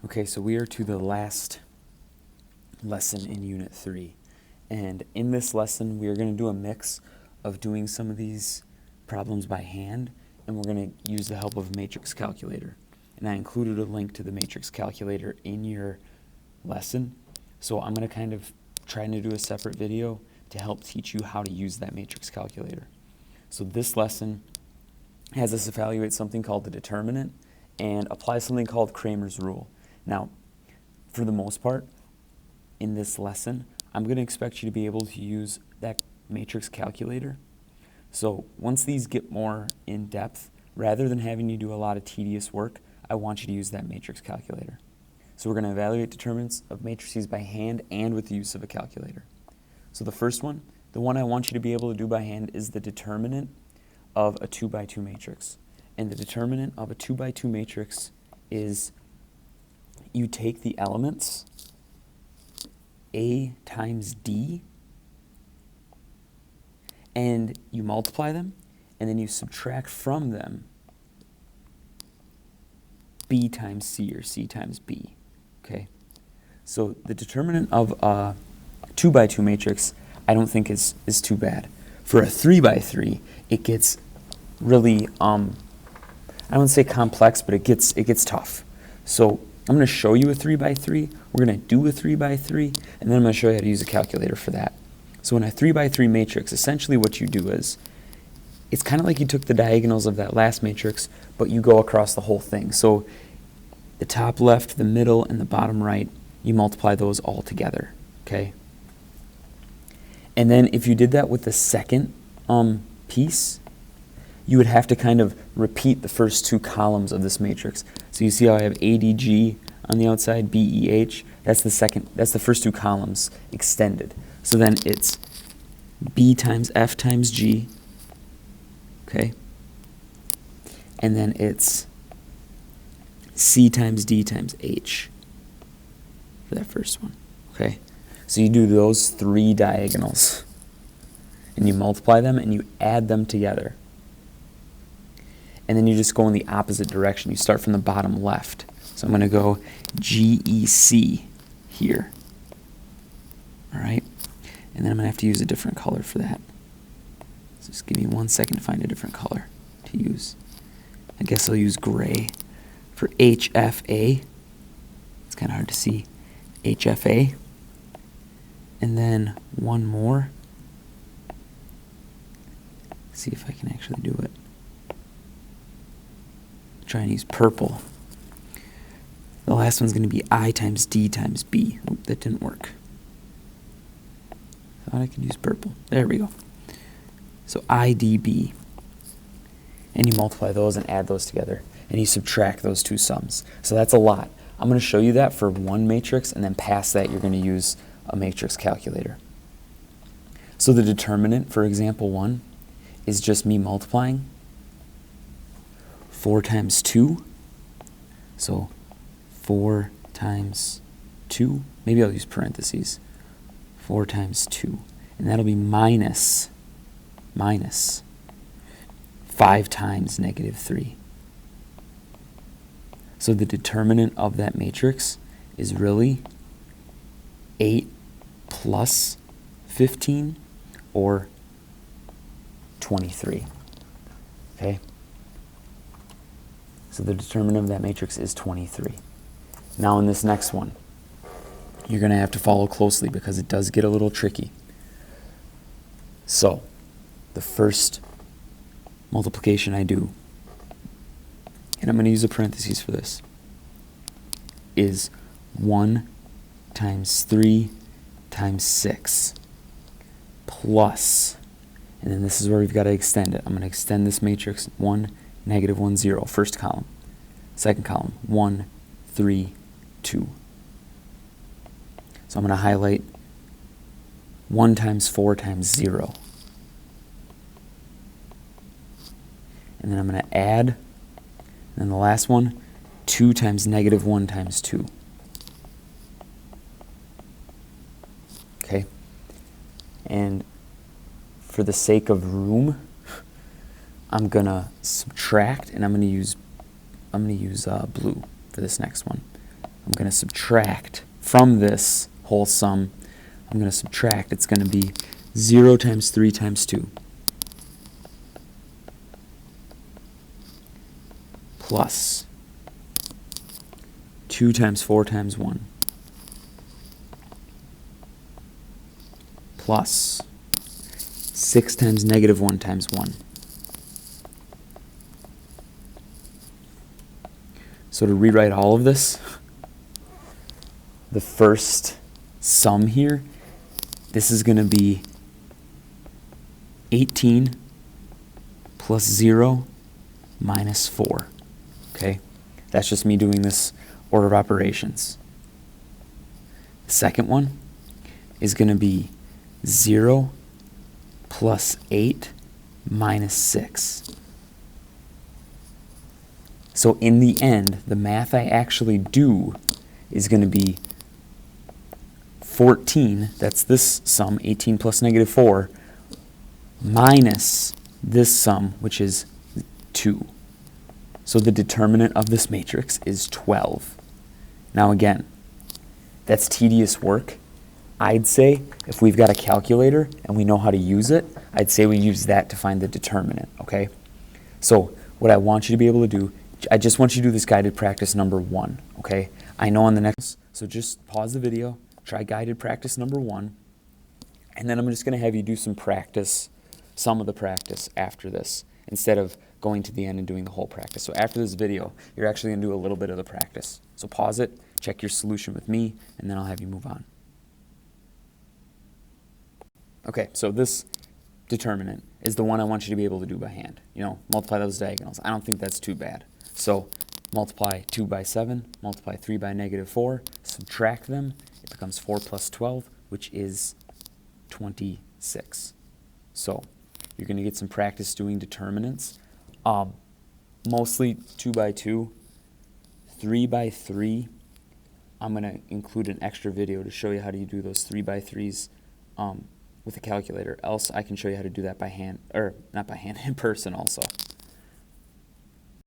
Okay, so we are to the last lesson in Unit 3. And in this lesson, we are going to do a mix of doing some of these problems by hand, and we're going to use the help of a matrix calculator. And I included a link to the matrix calculator in your lesson. So I'm going to kind of try to do a separate video to help teach you how to use that matrix calculator. So this lesson has us evaluate something called the determinant and apply something called Cramer's rule. Now, for the most part, in this lesson, I'm going to expect you to be able to use that matrix calculator. So once these get more in depth, rather than having you do a lot of tedious work, I want you to use that matrix calculator. So we're going to evaluate determinants of matrices by hand and with the use of a calculator. So the first one, the one I want you to be able to do by hand, is the determinant of a 2x2 matrix. And the determinant of a 2x2 matrix is you take the elements A times D and you multiply them, and then you subtract from them B times C or C times B. Okay? So the determinant of a 2x2 matrix I don't think is too bad. For a 3x3, it gets really I wouldn't say complex, but it gets tough. So I'm going to show you a 3x3, we're going to do a 3x3, and then I'm going to show you how to use a calculator for that. So in a 3x3 matrix, essentially what you do is, it's kind of like you took the diagonals of that last matrix, but you go across the whole thing. So the top left, the middle, and the bottom right, you multiply those all together, okay? And then if you did that with the second piece, you would have to kind of repeat the first two columns of this matrix. So you see how I have ADG on the outside, BEH? That's the first two columns extended. So then it's B times F times G, okay? And then it's C times D times H for that first one, okay? So you do those three diagonals, and you multiply them, and you add them together. And then you just go in the opposite direction. You start from the bottom left. So I'm going to go GEC here. All right? And then I'm going to have to use a different color for that. So just give me 1 second to find a different color to use. I guess I'll use gray for HFA. It's kind of hard to see. HFA. And then one more. See if I can actually do it. Try and use purple. The last one's going to be I times D times B. Oh, that didn't work. Thought I could use purple. There we go. So IDB. And you multiply those and add those together. And you subtract those two sums. So that's a lot. I'm going to show you that for one matrix, and then past that you're going to use a matrix calculator. So the determinant for example 1 is just me multiplying 4 times 2, so 4 times 2, maybe I'll use parentheses, 4 times 2, and that'll be minus 5 times negative 3. So the determinant of that matrix is really 8 plus 15 or 23, okay? So the determinant of that matrix is 23. Now in this next one, you're going to have to follow closely because it does get a little tricky. So the first multiplication I do, and I'm going to use a parentheses for this, is 1 times 3 times 6 plus, and then this is where we've got to extend it. I'm going to extend this matrix 1, negative 1, 0, first column. Second column, 1, 3, 2. So I'm going to highlight 1 times 4 times 0. And then I'm going to add, and then the last one, 2 times negative 1 times 2. Okay? And for the sake of room, I'm going to subtract, and I'm going to use blue for this next one. I'm going to subtract from this whole sum. I'm going to subtract. It's going to be 0 times 3 times 2 plus 2 times 4 times 1 plus 6 times negative 1 times 1. So to rewrite all of this, the first sum here, this is going to be 18 plus 0 minus 4. Okay? That's just me doing this order of operations. The second one is going to be 0 plus 8 minus 6. So in the end, the math I actually do is going to be 14, that's this sum, 18 plus negative 4, minus this sum, which is 2. So the determinant of this matrix is 12. Now again, that's tedious work. I'd say if we've got a calculator and we know how to use it, I'd say we use that to find the determinant, okay? So what I want you to be able to do, I just want you to do this guided practice number 1, okay? I know on the next, so just pause the video, try guided practice number 1, and then I'm just going to have you do some practice, some of the practice after this, instead of going to the end and doing the whole practice. So after this video, you're actually going to do a little bit of the practice. So pause it, check your solution with me, and then I'll have you move on. Okay, so this determinant is the one I want you to be able to do by hand. You know, multiply those diagonals. I don't think that's too bad. So multiply 2 by 7, multiply 3 by negative 4, subtract them. It becomes 4 plus 12, which is 26. So you're going to get some practice doing determinants. Mostly 2 by 2, 3 by 3. I'm going to include an extra video to show you how to do those 3 by 3s with a calculator. Else I can show you how to do that by hand, or not by hand, in person also.